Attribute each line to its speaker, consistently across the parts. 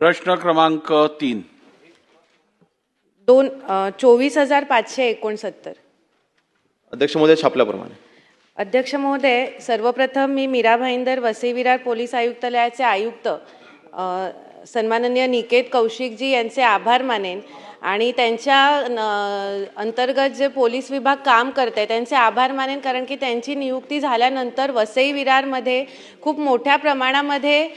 Speaker 1: प्रश्न क्रमांक 3.
Speaker 2: 24,569.
Speaker 3: अध्यक्ष महोदय, छापल्याप्रमाणे.
Speaker 2: अध्यक्ष महोदय, सर्वप्रथम मी मीरा भाईंदर, वसई विरार पोलीस आयुक्तालयाचे आयुक्त सन्माननीय निकेत कौशिकजी यांचे आभार मानेन आणि त्यांच्या अंतर्गत जे पोलीस विभाग काम करते त्यांचे आभार मानेन, कारण की त्यांची नियुक्ती झाल्यानंतर वसई विरारमध्ये खूप मोठ्या प्रमाणामध्ये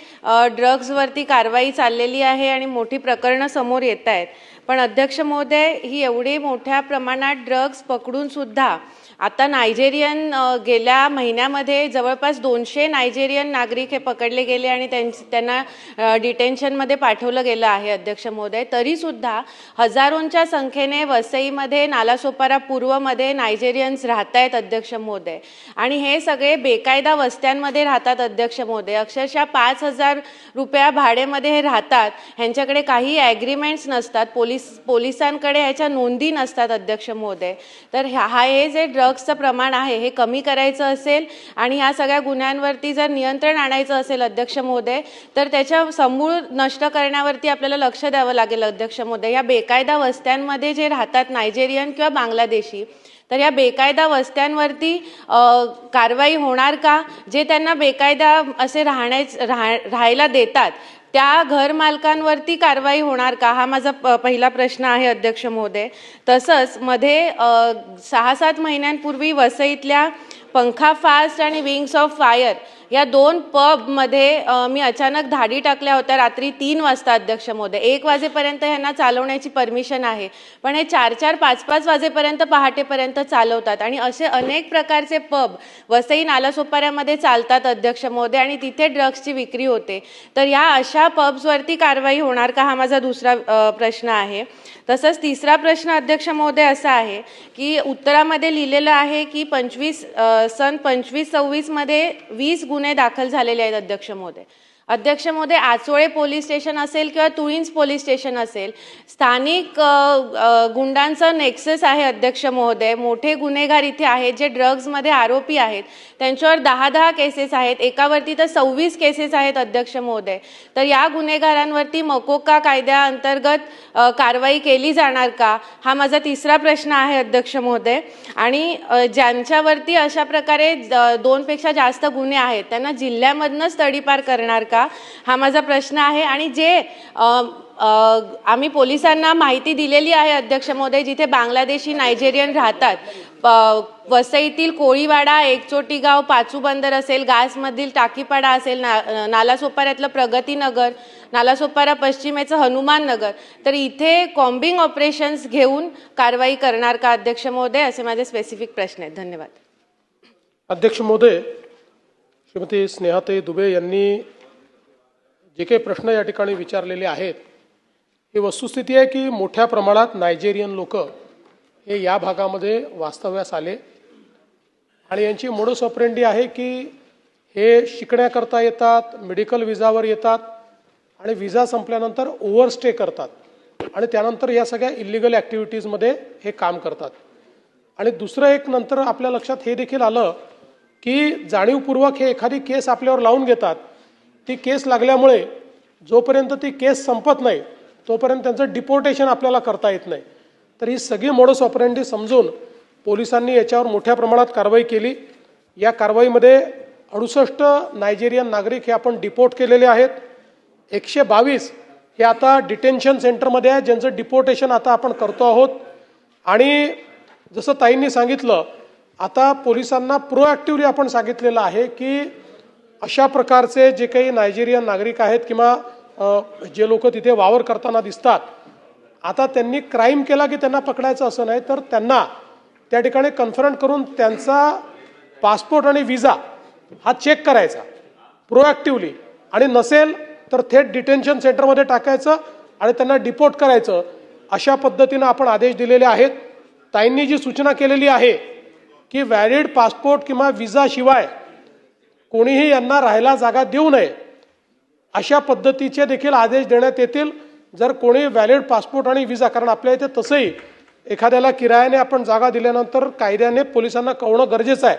Speaker 2: ड्रग्जवरती कारवाई चाललेली आहे आणि मोठी प्रकरणं समोर येत आहेत. पण अध्यक्ष महोदय, ही एवढी मोठ्या प्रमाणात ड्रग्ज पकडून सुद्धा आता नायजेरियन गेल्या महिन्यामध्ये जवळपास 200 नायजेरियन नागरिक हे पकडले गेले आणि त्यांना डिटेन्शनमध्ये पाठवलं गेलं आहे. अध्यक्ष महोदय, तरीसुद्धा हजारोंच्या संख्येने वसईमध्ये, नालासोपारा पूर्वमध्ये नायजेरियन्स राहत आहेत. अध्यक्ष महोदय, आणि हे सगळे बेकायदा वस्त्यांमध्ये राहतात. अध्यक्ष महोदय, अक्षरशः 5,000 रुपया भाड्यामध्ये हे राहतात. ह्यांच्याकडे काही ॲग्रीमेंट्स नसतात, पोलिसांकडे ह्याच्या नोंदी नसतात. अध्यक्ष महोदय, तर हे जे ड्रग्सचं प्रमाण आहे हे कमी करायचं असेल आणि ह्या सगळ्या गुन्ह्यांवरती जर नियंत्रण आणायचं असेल अध्यक्ष महोदय, तर त्याच्या समूळ नष्ट करण्यावरती आपल्याला लक्ष द्यावं लागेल. अध्यक्ष महोदय, या बेकायदा वस्त्यांमध्ये जे राहतात नायजेरियन किंवा बांगलादेशी, तर या बेकायदा वस्त्यांवरती कारवाई होणार का? जे त्यांना बेकायदा असे राहायला देतात त्या घर मालकांवरती कारवाई होणार का? हा माझा पहिला प्रश्न आहे. अध्यक्ष महोदय, तसंच मध्ये 6-7 महिन्यांपूर्वी वसईतल्या पंखा फास्ट आणि विंग्स ऑफ फायर या 2 पबमध्ये मी अचानक धाडी टाकल्या होत्या रात्री 3 वाजता. अध्यक्ष महोदय, 1 वाजेपर्यंत ह्यांना चालवण्याची परमिशन आहे, पण हे 4-4, 5-5 वाजेपर्यंत पहाटेपर्यंत चालवतात आणि असे अनेक प्रकारचे पब वसई नालासोपाऱ्यामध्ये चालतात. अध्यक्ष महोदय, आणि तिथे ड्रग्सची विक्री होते. तर या अशा पब्सवरती कारवाई होणार का? हा माझा दुसरा प्रश्न आहे. तसंच तिसरा प्रश्न अध्यक्ष महोदय असा आहे की उत्तरामध्ये लिहिलेलं आहे की सन 25-26 मध्ये 20 गुन्हे दाखल झालेले आहेत. अध्यक्ष महोदय, आचोळे पोलीस स्टेशन असेल किंवा तुळींज पोलीस स्टेशन असेल, स्थानिक गुंडांचं नेक्सस आहे. अध्यक्ष महोदय, मोठे गुन्हेगार इथे आहेत जे ड्रग्जमध्ये आरोपी आहेत. त्यांच्यावर 10-10 केसेस आहेत, एकावरती तर 26 केसेस आहेत. अध्यक्ष महोदय, तर या गुन्हेगारांवरती मकोका कायद्याअंतर्गत कारवाई केली जाणार का? हा माझा तिसरा प्रश्न आहे. अध्यक्ष महोदय, आणि ज्यांच्यावरती अशा प्रकारे 2पेक्षा जास्त गुन्हे आहेत त्यांना जिल्ह्यामधनंच तडीपार करणार का? हा माझा प्रश्न आहे. आणि जे आम्ही पोलिसांना माहिती दिलेली आहे अध्यक्ष महोदय, जिथे बांगलादेशी नायजेरियन राहतात, वसईतील कोळीवाडा, एकचोटी गाव, पाचू बंदर असेल, गासमधील टाकीपाडा असेल, नालासोपाऱ्यातलं प्रगतीनगर, नालासोपारा पश्चिमेचं हनुमान नगर, तर इथे कॉम्बिंग ऑपरेशन्स घेऊन कारवाई करणार का? अध्यक्ष महोदय, असे माझे स्पेसिफिक प्रश्न आहेत. धन्यवाद.
Speaker 4: अध्यक्ष महोदय, श्रीमती स्नेहाताई दुबे यांनी जे काही प्रश्न या ठिकाणी विचारलेले आहेत, ही वस्तुस्थिती आहे की मोठ्या प्रमाणात नायजेरियन लोक हे या भागामध्ये वास्तव्यास आले आणि यांची मोडस ऑपरेंडी आहे की हे शिकण्याकरता येतात, मेडिकल विजावर येतात आणि विजा संपल्यानंतर ओव्हरस्टे करतात आणि त्यानंतर या सगळ्या इलिगल ॲक्टिव्हिटीजमध्ये हे काम करतात. आणि दुसरं एक नंतर आपल्या लक्षात हे देखील आलं की जाणीवपूर्वक हे एखादी केस आपल्यावर लावून घेतात. ती केस लागल्यामुळे जोपर्यंत ती केस संपत नाही तोपर्यंत त्यांचं डिपोर्टेशन आपल्याला करता येत नाही. तर ही सगळी मोडस ऑपरेंडी समजून पोलिसांनी याच्यावर मोठ्या प्रमाणात कारवाई केली. या कारवाईमध्ये 68 नायजेरियन नागरिक हे आपण डिपोर्ट केलेले आहेत. 122 हे आता डिटेन्शन सेंटरमध्ये आहे, ज्यांचं डिपोर्टेशन आता आपण करतो आहोत. आणि जसं ताईंनी सांगितलं, आता पोलिसांना प्रोॲक्टिव्हली आपण सांगितलेलं आहे की अशा प्रकारचे जे काही नायजेरियन नागरिक आहेत किंवा जे लोक तिथे वावर करताना दिसतात, आता त्यांनी क्राईम केला की त्यांना पकडायचं असं नाही, तर त्यांना त्या ठिकाणी कन्फ्रंट करून त्यांचा पासपोर्ट आणि विजा हा चेक करायचा प्रोॲक्टिव्हली, आणि नसेल तर थेट डिटेन्शन सेंटरमध्ये टाकायचं आणि त्यांना डिपोर्ट करायचं. अशा पद्धतीनं आपण आदेश दिलेले आहेत. ताईंनी जी सूचना केलेली आहे की व्हॅलिड पासपोर्ट किंवा विजाशिवाय कोणीही यांना राहायला जागा देऊ नये, अशा पद्धतीचे देखील आदेश देण्यात येतील. जर कोणी व्हॅलिड पासपोर्ट आणि विजा, कारण आपल्या इथे तसंही एखाद्याला किरायाने आपण जागा दिल्यानंतर कायद्याने पोलिसांना कळवणं गरजेचं आहे.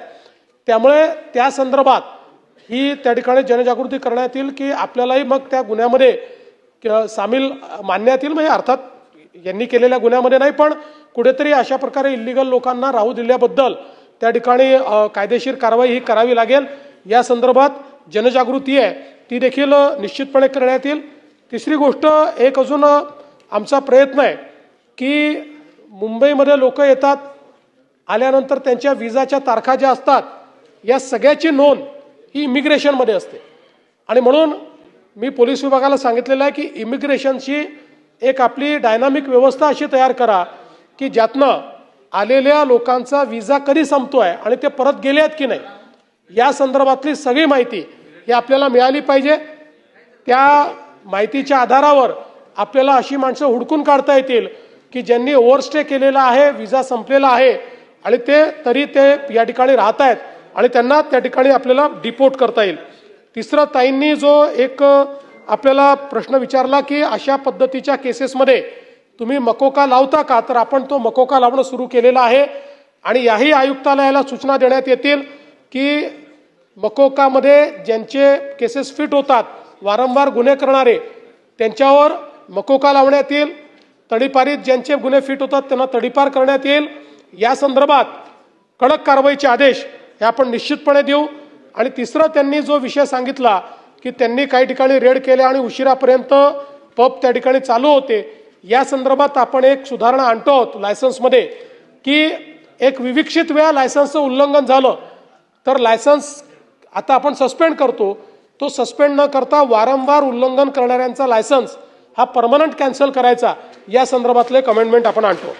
Speaker 4: त्यामुळे त्या संदर्भात ही त्या ठिकाणी जनजागृती करण्यात येईल की आपल्यालाही मग त्या गुन्ह्यामध्ये सामील मानण्यात येईल, म्हणजे अर्थात यांनी केलेल्या गुन्ह्यामध्ये नाही, पण कुठेतरी अशा प्रकारे इल्लिगल लोकांना राहू दिल्याबद्दल त्या ठिकाणी कायदेशीर कारवाई ही करावी लागेल. या संदर्भात जनजागृती आहे ती देखील निश्चितपणे करण्यात येईल. तिसरी गोष्ट, एक अजून आमचा प्रयत्न आहे की मुंबईमध्ये लोक येतात, आल्यानंतर त्यांच्या विजाच्या तारखा ज्या असतात या सगळ्याची नोंद ही इमिग्रेशनमध्ये असते. आणि म्हणून मी पोलीस विभागाला सांगितलेलं आहे की इमिग्रेशनची एक आपली डायनामिक व्यवस्था अशी तयार करा की ज्यातनं आलेल्या लोकांचा विजा कधी संपतोय आणि ते परत गेले आहेत की नाही या संदर्भातली सगळी माहिती ही आपल्याला मिळाली पाहिजे. त्या माहितीच्या आधारावर आपल्याला अशी माणसं हुडकून काढता येतील की ज्यांनी ओव्हरस्टे केलेला आहे, विजा संपलेला आहे आणि तरी ते या ठिकाणी राहत आहेत आणि त्यांना त्या ठिकाणी आपल्याला डिपोर्ट करता येईल. तिसरं, ताईंनी जो एक आपल्याला प्रश्न विचारला की अशा पद्धतीच्या केसेसमध्ये तुम्ही मकोका लावता का, तर आपण तो मकोका लावणं सुरू केलेलं आहे आणि याही आयुक्तालयाला सूचना देण्यात येतील की मकोकामध्ये ज्यांचे केसेस फिट होतात, वारंवार गुन्हे करणारे, त्यांच्यावर मकोका लावण्यात येईल. तडीपारीत ज्यांचे गुन्हे फिट होतात त्यांना तडीपार करण्यात येईल. या संदर्भात कडक कारवाईचे आदेश हे आपण निश्चितपणे देऊ. आणि तिसरं, त्यांनी जो विषय सांगितला की त्यांनी काही ठिकाणी रेड केले आणि उशिरापर्यंत पब त्या ठिकाणी चालू होते, या संदर्भात आपण एक सुधारणा आणतो आहोत लायसन्समध्ये की एक विविक्षित वेळा लायसन्सचं उल्लंघन झालं तर लायसन्स आता आपण सस्पेंड करतो, तो सस्पेंड न करता वारंवार उल्लंघन करणाऱ्यांचा लायसन्स हा परमनंट कॅन्सल करायचा, या संदर्भातले कमेंटमेंट आपण आणतो.